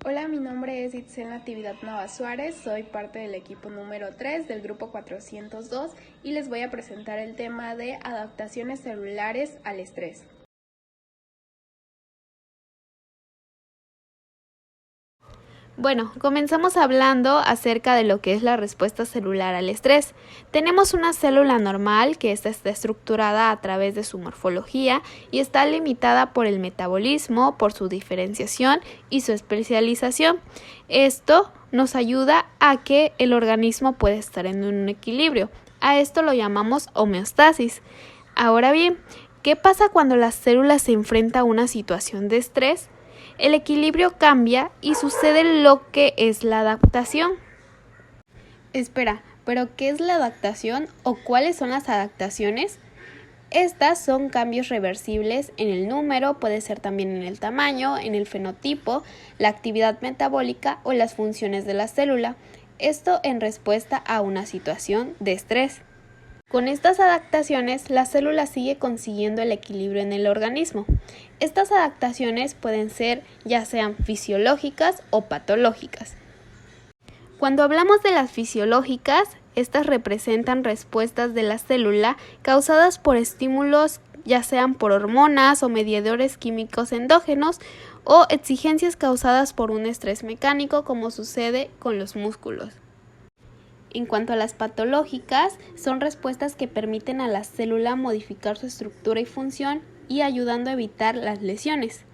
Hola, mi nombre es Itzel Natividad Nava Suárez, soy parte del equipo número 3 del grupo 402 y les voy a presentar el tema de adaptaciones celulares al estrés. Bueno, comenzamos hablando acerca de lo que es la respuesta celular al estrés. Tenemos una célula normal que está estructurada a través de su morfología y está limitada por el metabolismo, por su diferenciación y su especialización. Esto nos ayuda a que el organismo pueda estar en un equilibrio. A esto lo llamamos homeostasis. Ahora bien, ¿qué pasa cuando la célula se enfrenta a una situación de estrés? El equilibrio cambia y sucede lo que es la adaptación. Espera, ¿pero qué es la adaptación o cuáles son las adaptaciones? Estas son cambios reversibles en el número, puede ser también en el tamaño, en el fenotipo, la actividad metabólica o las funciones de la célula. Esto en respuesta a una situación de estrés. Con estas adaptaciones, la célula sigue consiguiendo el equilibrio en el organismo. Estas adaptaciones pueden ser ya sean fisiológicas o patológicas. Cuando hablamos de las fisiológicas, estas representan respuestas de la célula causadas por estímulos ya sean por hormonas o mediadores químicos endógenos o exigencias causadas por un estrés mecánico como sucede con los músculos. En cuanto a las patológicas, son respuestas que permiten a la célula modificar su estructura y función y ayudando a evitar las lesiones.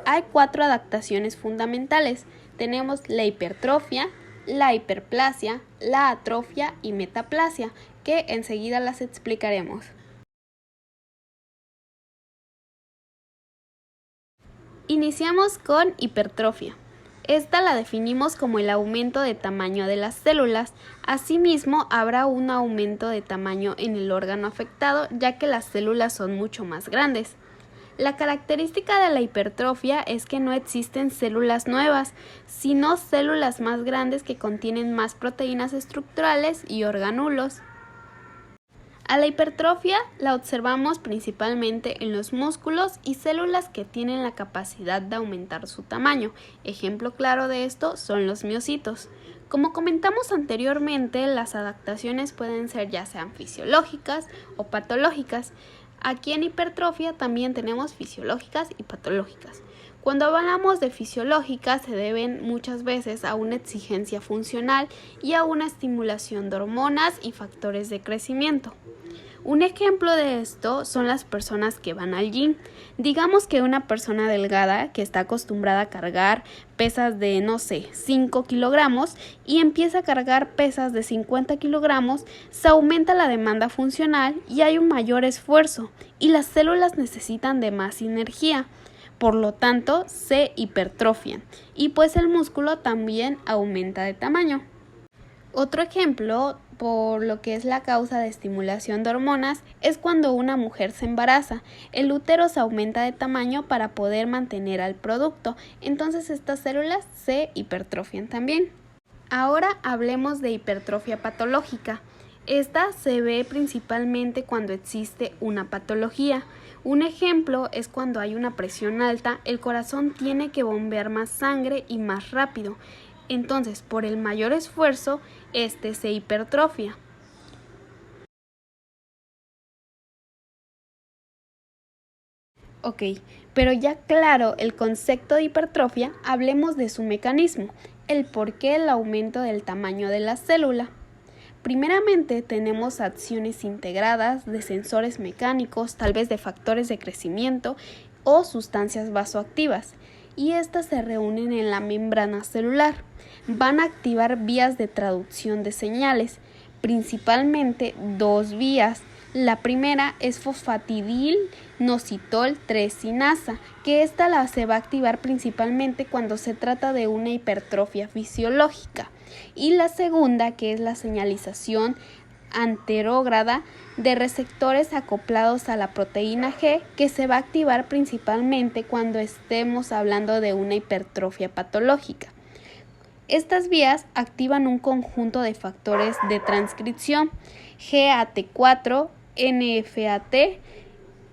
Hay 4 adaptaciones fundamentales. Tenemos la hipertrofia, la hiperplasia, la atrofia y metaplasia, que enseguida las explicaremos. Iniciamos con hipertrofia. Esta la definimos como el aumento de tamaño de las células. Asimismo, habrá un aumento de tamaño en el órgano afectado, ya que las células son mucho más grandes. La característica de la hipertrofia es que no existen células nuevas, sino células más grandes que contienen más proteínas estructurales y organulos. A la hipertrofia la observamos principalmente en los músculos y células que tienen la capacidad de aumentar su tamaño. Ejemplo claro de esto son los miocitos. Como comentamos anteriormente, las adaptaciones pueden ser ya sean fisiológicas o patológicas. Aquí en hipertrofia también tenemos fisiológicas y patológicas. Cuando hablamos de fisiológicas se deben muchas veces a una exigencia funcional y a una estimulación de hormonas y factores de crecimiento. Un ejemplo de esto son las personas que van al gym. Digamos que una persona delgada que está acostumbrada a cargar pesas de, 5 kilogramos y empieza a cargar pesas de 50 kilogramos, se aumenta la demanda funcional y hay un mayor esfuerzo y las células necesitan de más energía. Por lo tanto, se hipertrofian y pues el músculo también aumenta de tamaño. Otro ejemplo, por lo que es la causa de estimulación de hormonas, es cuando una mujer se embaraza. El útero se aumenta de tamaño para poder mantener al producto, entonces estas células se hipertrofian también. Ahora hablemos de hipertrofia patológica. Esta se ve principalmente cuando existe una patología. Un ejemplo es cuando hay una presión alta, el corazón tiene que bombear más sangre y más rápido. Entonces, por el mayor esfuerzo, este se hipertrofia. Ok, pero ya claro el concepto de hipertrofia, hablemos de su mecanismo, el por qué el aumento del tamaño de la célula. Primeramente tenemos acciones integradas de sensores mecánicos, tal vez de factores de crecimiento o sustancias vasoactivas, y estas se reúnen en la membrana celular. Van a activar vías de traducción de señales, principalmente 2 vías. La primera es fosfatidil-inositol 3-sinasa, que esta se va a activar principalmente cuando se trata de una hipertrofia fisiológica. Y la segunda, que es la señalización anterógrada de receptores acoplados a la proteína G, que se va a activar principalmente cuando estemos hablando de una hipertrofia patológica. Estas vías activan un conjunto de factores de transcripción, GAT4, NFAT,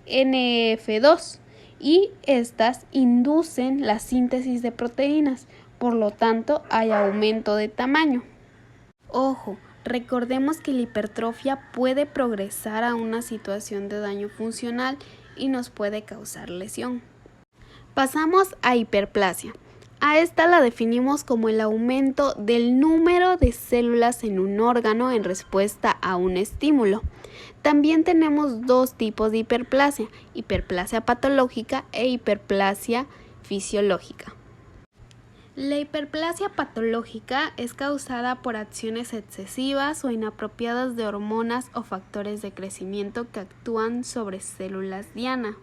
NF2, y estas inducen la síntesis de proteínas, por lo tanto hay aumento de tamaño. Ojo, recordemos que la hipertrofia puede progresar a una situación de daño funcional y nos puede causar lesión. Pasamos a hiperplasia. A esta la definimos como el aumento del número de células en un órgano en respuesta a un estímulo. También tenemos dos tipos de hiperplasia: hiperplasia patológica e hiperplasia fisiológica. La hiperplasia patológica es causada por acciones excesivas o inapropiadas de hormonas o factores de crecimiento que actúan sobre células diana.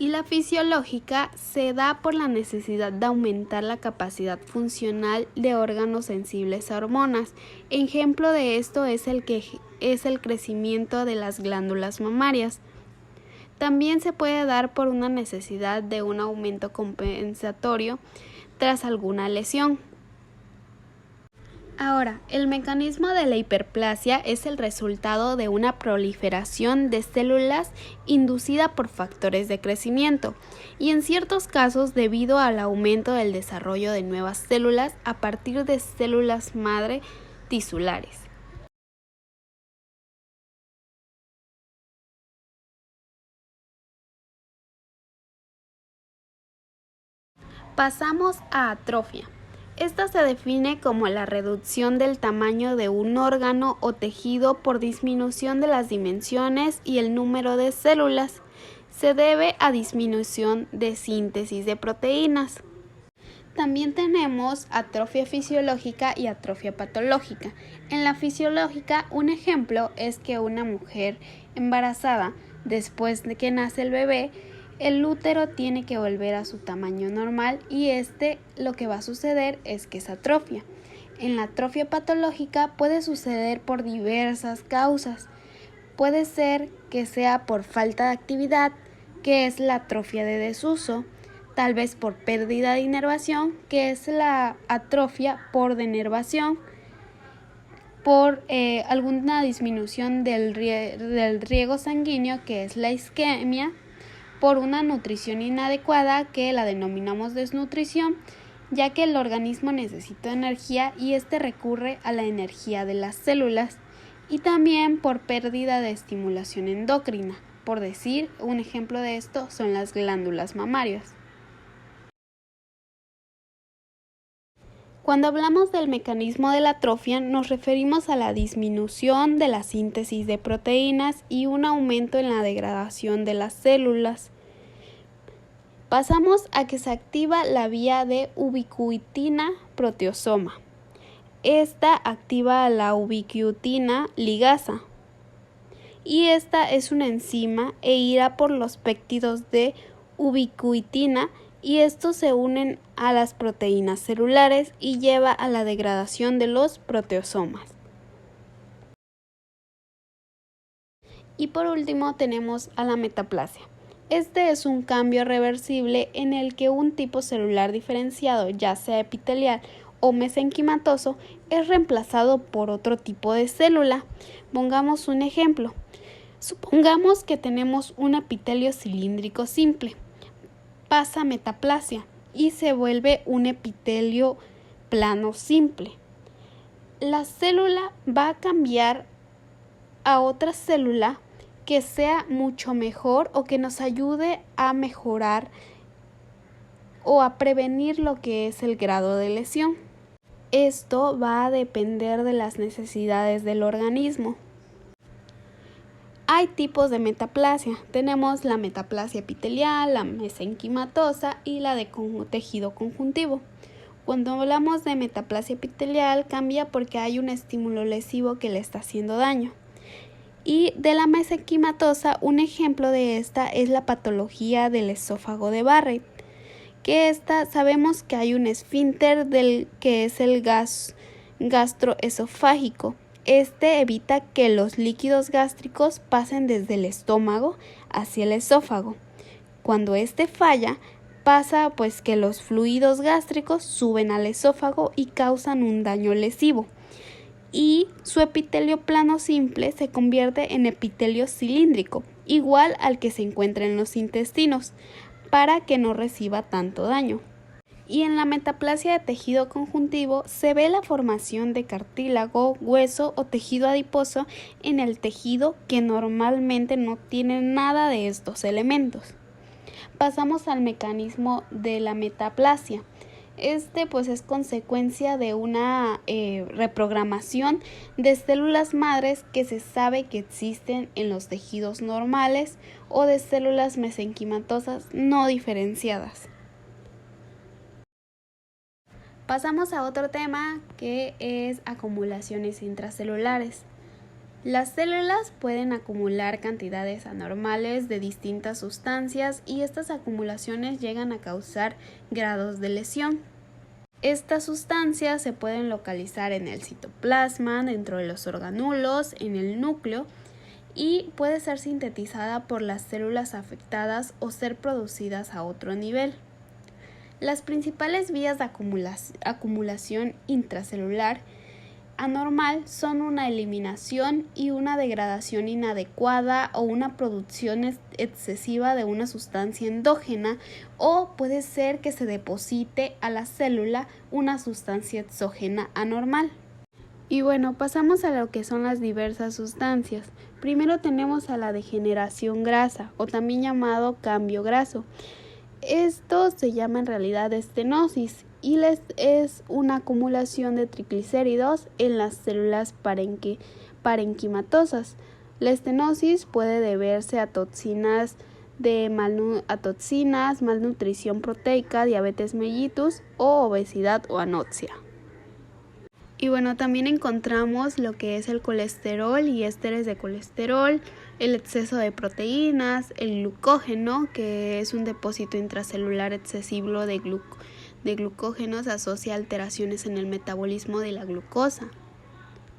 Y la fisiológica se da por la necesidad de aumentar la capacidad funcional de órganos sensibles a hormonas. Ejemplo de esto es el crecimiento de las glándulas mamarias. También se puede dar por una necesidad de un aumento compensatorio tras alguna lesión. Ahora, el mecanismo de la hiperplasia es el resultado de una proliferación de células inducida por factores de crecimiento y en ciertos casos debido al aumento del desarrollo de nuevas células a partir de células madre tisulares. Pasamos a atrofia. Esta se define como la reducción del tamaño de un órgano o tejido por disminución de las dimensiones y el número de células. Se debe a disminución de síntesis de proteínas. También tenemos atrofia fisiológica y atrofia patológica. En la fisiológica, un ejemplo es que una mujer embarazada, después de que nace el bebé, el útero tiene que volver a su tamaño normal y lo que va a suceder es que es atrofia. En la atrofia patológica puede suceder por diversas causas. Puede ser que sea por falta de actividad, que es la atrofia de desuso, tal vez por pérdida de inervación, que es la atrofia por denervación, por alguna disminución del riego sanguíneo, que es la isquemia, por una nutrición inadecuada, que la denominamos desnutrición, ya que el organismo necesita energía y recurre a la energía de las células, y también por pérdida de estimulación endocrina. Por decir, un ejemplo de esto son las glándulas mamarias. Cuando hablamos del mecanismo de la atrofia, nos referimos a la disminución de la síntesis de proteínas y un aumento en la degradación de las células. Pasamos a que se activa la vía de ubiquitina proteasoma. Esta activa la ubiquitina ligasa y esta es una enzima e irá por los péptidos de ubiquitina y estos se unen a las proteínas celulares y lleva a la degradación de los proteasomas. Y por último tenemos a la metaplasia. Este es un cambio reversible en el que un tipo celular diferenciado, ya sea epitelial o mesenquimatoso, es reemplazado por otro tipo de célula. Pongamos un ejemplo. Supongamos que tenemos un epitelio cilíndrico simple. Pasa a metaplasia y se vuelve un epitelio plano simple. La célula va a cambiar a otra célula que sea mucho mejor o que nos ayude a mejorar o a prevenir lo que es el grado de lesión. Esto va a depender de las necesidades del organismo. Hay tipos de metaplasia. Tenemos la metaplasia epitelial, la mesenquimatosa y la de tejido conjuntivo. Cuando hablamos de metaplasia epitelial cambia porque hay un estímulo lesivo que le está haciendo daño. Y de la mesenquimatosa, un ejemplo de esta es la patología del esófago de Barrett, que sabemos que hay un esfínter que es el gastroesofágico. Evita que los líquidos gástricos pasen desde el estómago hacia el esófago. Cuando falla, pasa pues que los fluidos gástricos suben al esófago y causan un daño lesivo. Y su epitelio plano simple se convierte en epitelio cilíndrico, igual al que se encuentra en los intestinos. para que no reciba tanto daño. Y en la metaplasia de tejido conjuntivo se ve la formación de cartílago, hueso o tejido adiposo en el tejido que normalmente no tiene nada de estos elementos. Pasamos al mecanismo de la metaplasia. Pues es consecuencia de una reprogramación de células madres que se sabe que existen en los tejidos normales o de células mesenquimatosas no diferenciadas. Pasamos a otro tema que es acumulaciones intracelulares. Las células pueden acumular cantidades anormales de distintas sustancias y estas acumulaciones llegan a causar grados de lesión. Estas sustancias se pueden localizar en el citoplasma, dentro de los organulos, en el núcleo y puede ser sintetizada por las células afectadas o ser producidas a otro nivel. Las principales vías de acumulación intracelular anormal son una eliminación y una degradación inadecuada o una producción excesiva de una sustancia endógena, o puede ser que se deposite a la célula una sustancia exógena anormal. Y bueno, pasamos a lo que son las diversas sustancias. Primero tenemos a la degeneración grasa o también llamado cambio graso. Esto se llama en realidad estenosis y es una acumulación de triglicéridos en las células parenquimatosas. La estenosis puede deberse a toxinas, malnutrición proteica, diabetes mellitus o obesidad o anoxia. Y bueno, también encontramos lo que es el colesterol y ésteres de colesterol, el exceso de proteínas, el glucógeno, que es un depósito intracelular excesivo de glucógeno, se asocia a alteraciones en el metabolismo de la glucosa.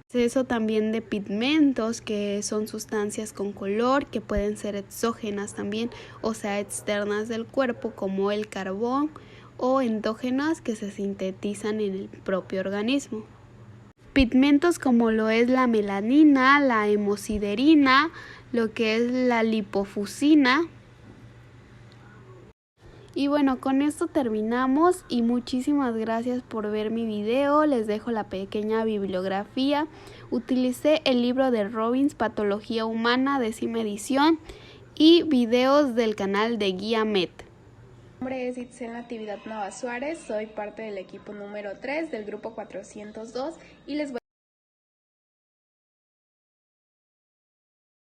Exceso también de pigmentos, que son sustancias con color que pueden ser exógenas también, o sea, externas del cuerpo, como el carbón, o endógenas que se sintetizan en el propio organismo. Pigmentos como lo es la melanina, la hemosiderina, lo que es la lipofuscina. Y bueno, con esto terminamos y muchísimas gracias por ver mi video. Les dejo la pequeña bibliografía. Utilicé el libro de Robbins, Patología Humana, 10ª edición, y videos del canal de Guía Med. Mi nombre es Itzel Natividad Nava Suárez, soy parte del equipo número 3 del grupo 402 y les voy